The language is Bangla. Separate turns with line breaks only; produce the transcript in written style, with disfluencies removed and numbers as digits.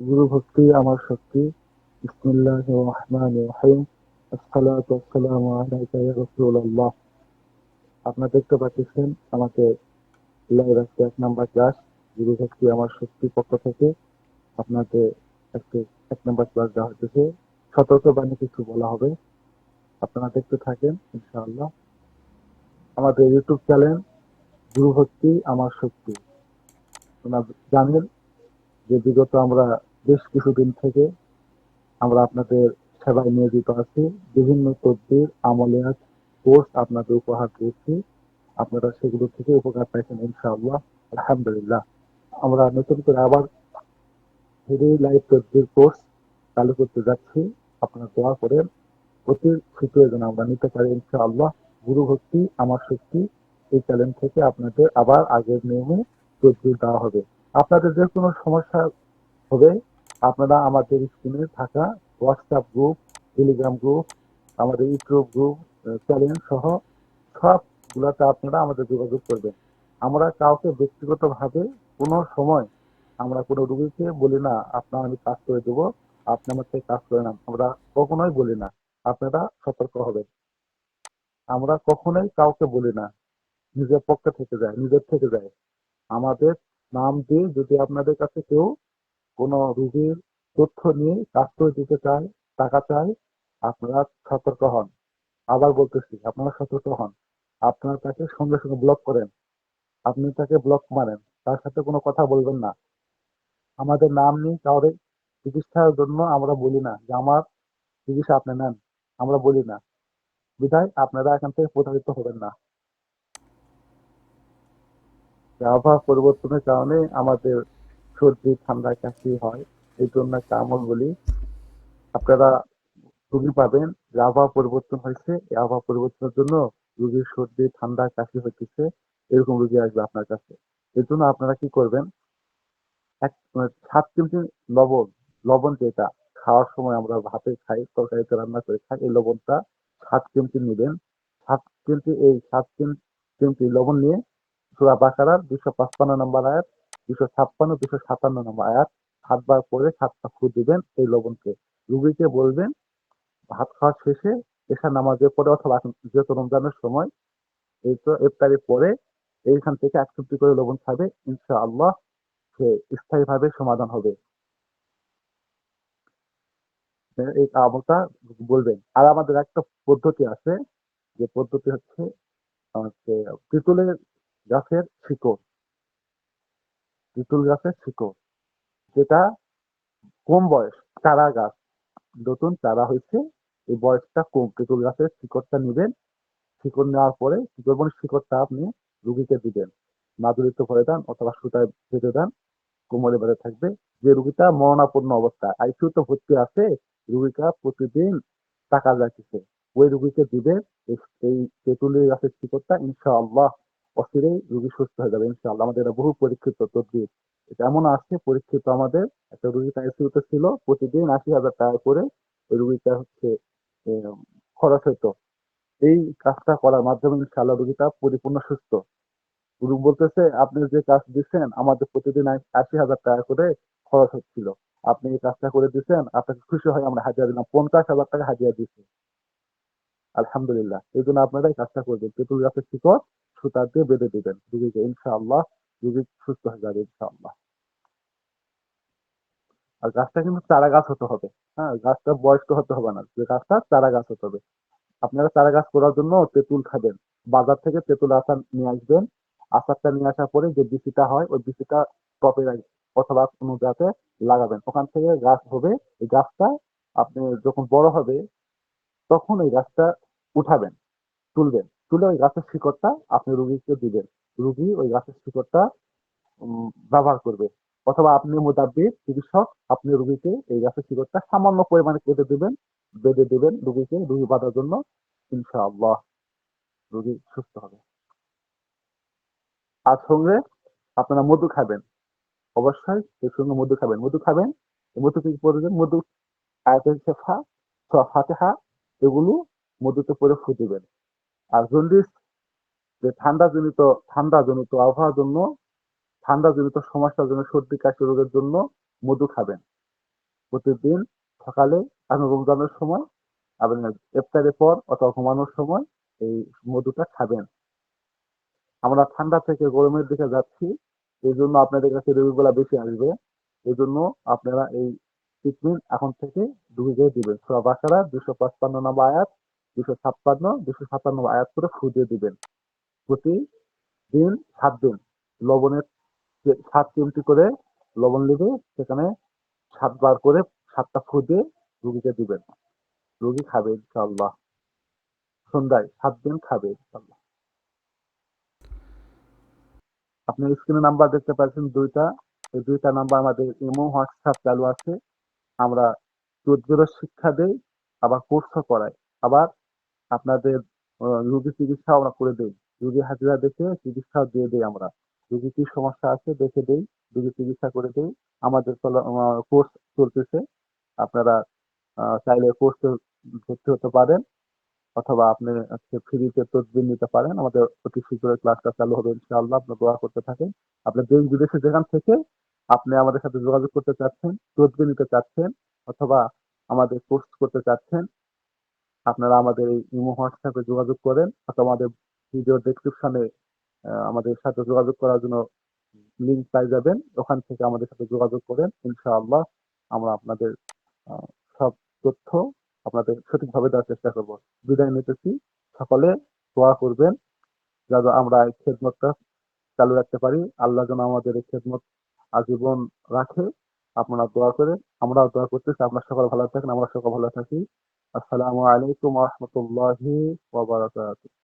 গুরু ভক্তি আমার শক্তি। বিসমিল্লাহির রহমানির রহিম। আসসালাতু ওয়াসসালামু আলাইকা ইয়া রাসূলুল্লাহ। আপনারা দেখতে পাচ্ছেন আমাকে লাইভ আজকে 1 নাম্বার ক্লাস গুরু ভক্তি আমার শক্তির পক্ষ থেকে আপনাকে আজকে 1 নাম্বার ক্লাস দেওয়া হচ্ছে। সতর্কবাণী কিছু বলা হবে, আপনারা দেখতে থাকেন ইনশাআল্লাহ। আমাদের ইউটিউব চ্যানেল গুরু ভক্তি আমার শক্তি। আপনারা জানেন যে বিগত আমরা বেশ কিছুদিন থেকে আমরা আপনাদের সেবায় নিয়োজিত আছি। বিভিন্ন তদবির আমলিয়াত কোর্স আপনাদের উপহার দিয়েছি। আপনারা সেগুলো থেকে উপকার পাইছেন ইনশাআল্লাহ, আলহামদুলিল্লাহ। আমরা নতুন করে আবার ফ্রি লাইভ তদবির কোর্স চালু করতে যাচ্ছি। আপনারা দোয়া করেন, অতি শীঘ্রই যেন আমরা নিতে পারি ইনশাআল্লাহ। গুরু ভক্তি আমার শক্তি এই চ্যানেল থেকে আপনাদের আবার আগের নিয়মে তদবির দেওয়া হবে। আপনাদের যে কোনো সমস্যা হবে, আপনারা আমাদের স্ক্রিনে থাকা হোয়াটসঅ্যাপ গ্রুপ, টেলিগ্রাম গ্রুপ, আমাদের ইউটিউব গ্রুপ, চ্যানেল সহ সবগুলাতে আপনারা আমাদের যোগাযোগ করবেন। আমরা কাউকে ব্যক্তিগতভাবে কোনো সময় আমরা কোনো রুগীকে বলি না আপনার আমি কাজ করে দেবো, আপনি আমার থেকে কাজ করে নেন, আমরা কখনোই বলি না। আপনারা সতর্ক হবেন। আমরা কখনোই কাউকে বলি না, নিজের পক্ষে থেকে যায়, নিজের থেকে যায়। আমাদের নাম দিয়ে যদি আপনাদের কাছে কেউ কোনো রোগীর তথ্য নিয়ে কাজ করে দিতে চায়, টাকা চায়, আপনারা সতর্ক হন। আবার বলতেছি, আপনারা সতর্ক হন। আপনারা তাকে সঙ্গে সঙ্গে ব্লক করেন। আপনি তাকে ব্লক মারেন, তার সাথে কোনো কথা বলবেন না। আমাদের নাম নিয়ে কাউরে চিকিৎসার জন্য আমরা বলি না যে আমার চিকিৎসা আপনি নেন, আমরা বলি না। বিধায় আপনারা এখান থেকে প্রতারিত হবেন না। আবহাওয়া পরিবর্তনের কারণে আমাদের সর্দি ঠান্ডা কাশি হয়, এই জন্য একটা আমল বলি। আপনারা রোগী পাবেন যে আবহাওয়া পরিবর্তন হয়েছে, এই আবহাওয়া পরিবর্তনের জন্য রোগীর সর্দি ঠান্ডা কাশি হইতেছে, এরকম রোগী আসবে আপনার কাছে। এর জন্য আপনারা কি করবেন, 7 চিমটি লবণ, লবণ যেটা খাওয়ার সময় আমরা ভাতে খাই, তরকারিতে রান্না করে খাই, এই লবণটা 7 চিমটি নেবেন। 7 চিমটি, এই 7 চিমটি লবণ নিয়ে সূরা বাকারার 255 নম্বর আয়াত, 256, 257 নম্বর আয়াত 7 বার করে 7টা ফু দিবেন এই লবণকে। রুগীকে বলবেন ভাত খাওয়ার শেষে এশার নামাজের পরে অথবা যেহেতু রমজানের সময় এই তো ইফতারের পরে এইখান থেকে 1 চিমটি করে লবণ খাবে, ইনশাআল্লাহ সে স্থায়ীভাবে সমাধান হবে। এই আমলটা বলবেন। আর আমাদের একটা পদ্ধতি আছে, যে পদ্ধতি হচ্ছে হচ্ছে তেঁতুলের গাছের শিকড়, তেঁতুল গাছের শিকড়, যেটা কম বয়স, চারা গাছ, নতুন চারা হয়েছে, এই বয়সটা কম, তেঁতুল গাছের শিকড়টা নিবেন। শিকড় নেওয়ার পরে কি করবেন, শিকড়টা আপনি রুগীকে দিবেন, মাদুরিতে ভরে দেন অথবা সুতায় বেঁধে দেন, কোমরে বেঁধে থাকবে। যে রুগীটা মরণাপন্ন অবস্থায় আইসিইউতে ভর্তি আছে, রুগীটা প্রতিদিন টাকা যাইতেছে, ওই রুগীকে দিবে এই এই তেঁতুলের গাছের শিকড়টা, ইনশাআল্লাহ অচিরেই রুগী সুস্থ হয়ে যাবে ইনশাআল্লাহ। আমাদের এটা বহু পরীক্ষিত তদবির। এটা এমন আছে পরীক্ষিত, আমাদের একটা রুগী আইসিইউতে ছিল, প্রতিদিন 80,000 টাকা করে ওই রুগীটা হচ্ছে আহ, খরচ হইতো। এই কাজটা করার মাধ্যমে ইনশাআল্লাহ রোগীটা পরিপূর্ণ সুস্থ। রোগ বলতেছে আপনি যে কাজ দিচ্ছেন আমাদের প্রতিদিন 80,000 টাকা করে খরচ হচ্ছিল, আপনি এই কাজটা করে দিচ্ছেন, আপনাকে খুশি হয় আমরা হাজিরা দিলাম, 50,000 টাকা হাজিরা দিচ্ছি, আলহামদুলিল্লাহ। এই জন্য আপনারা এই কাজটা করবেন, তেঁতুল গাছের শিকড় সুতা দিয়ে বেঁধে দিবেন রুগীকে, ইনশাআল্লাহ রুগী সুস্থ হয়ে যাবে ইনশাআল্লাহ। আর গাছটা কিন্তু চারা গাছ হতে হবে। হ্যাঁ, গাছটা বয়স্ক হতে হবে না, যে গাছটা চারা গাছ হতে হবে। আপনারা চারা গাছ করার জন্য তেঁতুল খাবেন, বাজার থেকে তেঁতুল আচার নিয়ে আসবেন। আচারটা নিয়ে আসার পরে যে বিচিটা হয় ওই বিচিটা টবে অথবা কোনো জাতে লাগাবেন, ওখান থেকে গাছ হবে। এই গাছটা আপনি যখন বড় হবে তখন এই গাছটা উঠাবেন, তুলবেন, তুলে ওই গাছের শিকড়টা আপনি রুগীকে দিবেন। রুগী ওই গাছের শিকড়টা ব্যবহার করবে, অথবা আপনি মোতাবেক চিকিৎসক আপনি রুগীকে এই গাছের শিকড়টা সামান্য পরিমাণে কেটে দিবেন, বেঁধে দিবেন রুগীকে, রুগী বাঁধার জন্য, ইনশাআল্লাহ রোগী সুস্থ হবে। আর সঙ্গে আপনারা মধু খাবেন, অবশ্যই এর সঙ্গে মধু খাবেন। মধু খাবেন, এই মধু কি করবেন, মধু আয়াতুল শেফা, সূরা ফাতিহা, এগুলো মধুতে পরে ফু দিবেন। আর জন্ডিস, যে ঠান্ডা জনিত আবহাওয়ার জন্য, ঠান্ডা জনিত সমস্যার জন্য, সর্দি কাশি রোগের জন্য মধু খাবেন। প্রতিদিন সকালে আপনি রমজানের সময় আপনার ইফতারের পর অথবা ঘুমানোর সময় এই মধুটা খাবেন। আমরা ঠান্ডা থেকে গরমের দিকে যাচ্ছি, এই জন্য আপনাদের কাছে রোগীগুলা বেশি আসবে। এই জন্য আপনারা এই ট্রিটমেন্ট এখন থেকে ঢুকে দিবেন। সূরা বাকারা 255 নম্বর আয়াত, 256, 257 আয়াত করে ফু দিয়ে দিবেন। প্রতিদিন 7 দিন লবণের 7 চিমটি করে লবণ নেবে, সেখানে 7 বার করে 7টা ফু দিয়ে রুগীকে দিবেন। রুগী খাবে ইনশাআল্লাহ। সন্ধ্যায় 7 দিন খাবে ইনশাআল্লাহ। আপনি স্ক্রিনে নাম্বার দেখতে পাচ্ছেন 2টা। এই 2টা নাম্বার আমাদের ইমো, হোয়াটসঅ্যাপ চালু আছে। আমরা তদবিরও শিক্ষা দেই, আবার কোর্সও করাই। আবার আপনাদের রোগী চিকিৎসাও আমরা করে দেই। রোগী হাজিরা দেখে চিকিৎসাও দিয়ে দেই আমরা। রোগীর কি সমস্যা আছে দেখে দেই, রোগীর চিকিৎসা করে দেই। আমাদের কোর্স চলতেছে। আপনারা চাইলে কোর্সে ভর্তি হতে পারেন, অথবা আপনি আজকে ফ্রিতে তদবির নিতে পারেন। আমাদের অতি শীঘ্রই ক্লাসটা চালু হবে ইনশাআল্লাহ। আপনি দোয়া করতে থাকেন। আপনি দেশ বিদেশে যেখান থেকে আপনি আমাদের সাথে যোগাযোগ করতে চাচ্ছেন, তদবির নিতে চাচ্ছেন, অথবা আমাদের কোর্স করতে চাচ্ছেন, আপনারা আমাদের এই ইমো, হোয়াটসঅ্যাপে যোগাযোগ করেন, অথবা আমাদের ভিডিও ডেসক্রিপশনে আমাদের সাথে যোগাযোগ করার জন্য লিঙ্ক পাই যাবেন। ওখান থেকে আমাদের সাথে যোগাযোগ করেন। ইনশাআল্লাহ আমরা আপনাদের আহ, সব তথ্য আপনাদের সঠিকভাবে দেওয়ার চেষ্টা করব। বিদায় নিতেছি। সকলে দোয়া করবেন যাতে আমরা এই খেদমতটা চালু রাখতে পারি। আল্লাহ যেন আমাদের এই খেদমত আজীবন রাখে। আপনারা দোয়া করেন, আমরাও দোয়া করতেছি। আপনারা সকলে ভালো থাকেন, আমরা সকলে ভালো থাকি। আসসালামু আলাইকুম ওয়া রাহমাতুল্লাহি ওয়া বারাকাতুহু।